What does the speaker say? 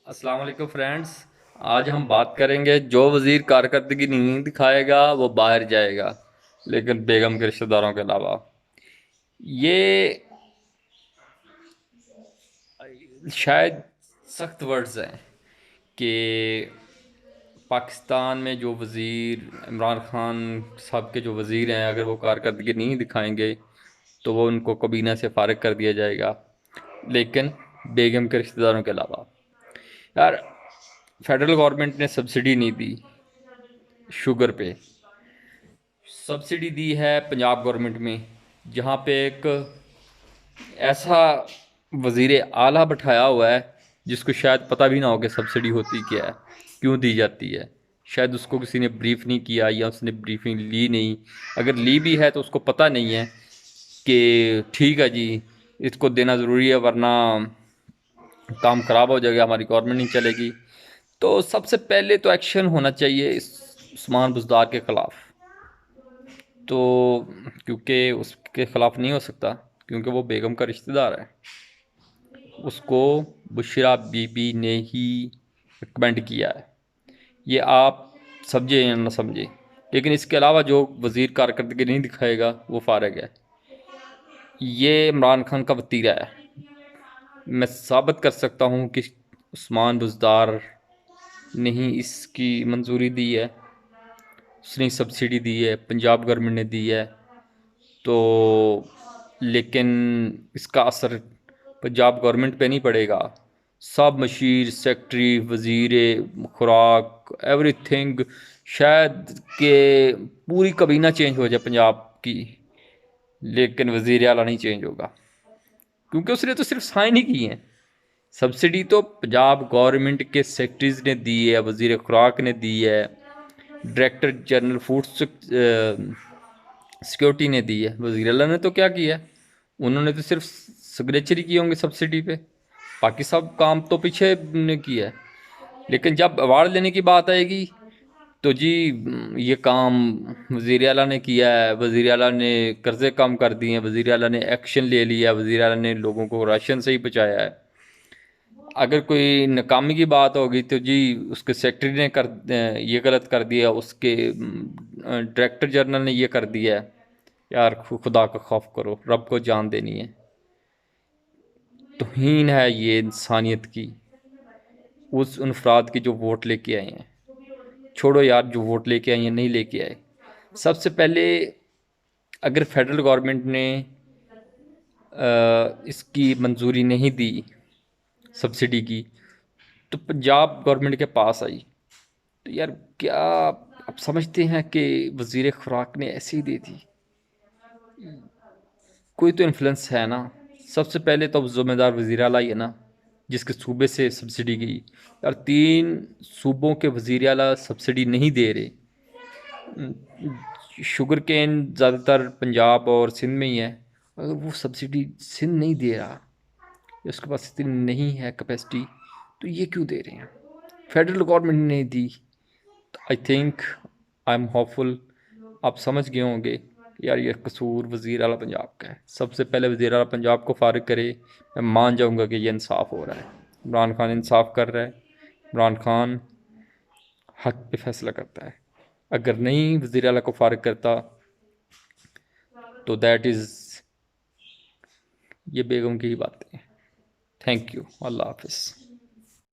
अस्सलाम वालेकुम फ्रेंड्स। आज हम बात करेंगे जो वज़ीर कारकर्दगी नहीं दिखाएगा वो बाहर जाएगा, लेकिन बेगम के रिश्तेदारों के अलावा। ये शायद सख्त वर्ड्स हैं कि पाकिस्तान में जो वज़ीर इमरान खान साहब के जो वज़ीर हैं, अगर वो कारकर्दगी नहीं दिखाएंगे तो वो उनको कबीना से फारिग कर दिया जाएगा, लेकिन बेगम के रिश्तेदारों के अलावा। यार, फेडरल गवर्नमेंट ने सब्सिडी नहीं दी शुगर पे। सब्सिडी दी है पंजाब गवर्नमेंट में, जहाँ पे एक ऐसा वज़ीर आला बैठाया हुआ है जिसको शायद पता भी ना हो कि सब्सिडी होती क्या है, क्यों दी जाती है। शायद उसको किसी ने ब्रीफ नहीं किया या उसने ब्रीफिंग ली नहीं। अगर ली भी है तो उसको पता नहीं है कि ठीक है जी, इसको देना ज़रूरी है, वरना काम ख़राब हो जाएगा, हमारी गवर्नमेंट नहीं चलेगी। तो सबसे पहले तो एक्शन होना चाहिए इस उस्मान बुज़दार के ख़िलाफ़। तो क्योंकि उसके ख़िलाफ़ नहीं हो सकता, क्योंकि वो बेगम का रिश्तेदार है। उसको बुशरा बीबी ने ही रिकमेंड किया है। ये आप समझे या ना समझे, लेकिन इसके अलावा जो वज़ीर कारकर्दगी नहीं दिखाएगा वो फारिग है। ये इमरान खान का वतीरा है। मैं साबित कर सकता हूँ कि उस्मान बुज़दार ने ही इसकी मंजूरी दी है, उसने सब्सिडी दी है, पंजाब गवर्नमेंट ने दी है। तो लेकिन इसका असर पंजाब गवर्नमेंट पे नहीं पड़ेगा। सब मशीर सेक्रेटरी वज़ीर खुराक एवरीथिंग, शायद के पूरी कबीना चेंज हो जाए पंजाब की, लेकिन वज़ीर आला नहीं चेंज होगा, क्योंकि उसने तो सिर्फ साइन ही की हैं। सब्सिडी तो पंजाब गवर्नमेंट के सेक्रेटरीज ने दी है, वज़ीर खुराक ने दी है, डायरेक्टर जनरल फूड सिक्योरिटी ने दी है। वज़ीर अला ने तो क्या किया है, उन्होंने तो सिर्फ सिग्नेचर ही किए होंगे सब्सिडी पे, बाकी सब काम तो पीछे ने किया है। लेकिन जब अवार्ड लेने की बात आएगी तो जी, ये काम वज़ीर आला ने किया है, वज़ीर आला ने कर्ज़े कम कर दिए हैं, वज़ीर आला ने एक्शन ले लिया, वज़ीर आला ने लोगों को राशन सही पहुँचाया है। अगर कोई नाकामी की बात होगी तो जी उसके सेक्रेटरी ने ये गलत कर दिया, उसके डायरेक्टर जनरल ने ये कर दिया है। यार, खुदा का खौफ करो, रब को जान देनी है। तौहीन है ये इंसानियत की, उस उन अफराद की जो वोट लेके आए हैं। छोड़ो यार, जो वोट लेके आए हैं नहीं लेके आए। सबसे पहले, अगर फेडरल गवर्नमेंट ने इसकी मंजूरी नहीं दी सब्सिडी की, तो पंजाब गवर्नमेंट के पास आई, तो यार क्या आप समझते हैं कि वज़ीर खुराक ने ऐसे ही दे दी? कोई तो इन्फ्लुएंस है ना। सबसे पहले तो ज़िम्मेदार वज़ीर आला ही है ना, जिसके सूबे से सब्सिडी गई। यार, 3 सूबों के वज़ीर आला सब्सिडी नहीं दे रहे। शुगर केन ज़्यादातर पंजाब और सिंध में ही है। अगर वो सब्सिडी सिंध नहीं दे रहा या उसके पास इतनी नहीं है कैपेसिटी, तो ये क्यों दे रहे हैं? फेडरल गवर्नमेंट ने नहीं दी। I think, I am hopeful आप समझ गए होंगे यार, ये कसूर वज़ीर आला पंजाब का है। सबसे पहले वज़ीर आला पंजाब को फारिग करे, मैं मान जाऊंगा कि ये इंसाफ हो रहा है। इमरान खान इंसाफ कर रहा है, इमरान खान हक पे फैसला करता है। अगर नहीं वज़ीर आला को फारिग करता तो दैट इज़, ये बेगम की ही बातें हैं। थैंक यू, अल्लाह हाफिज़।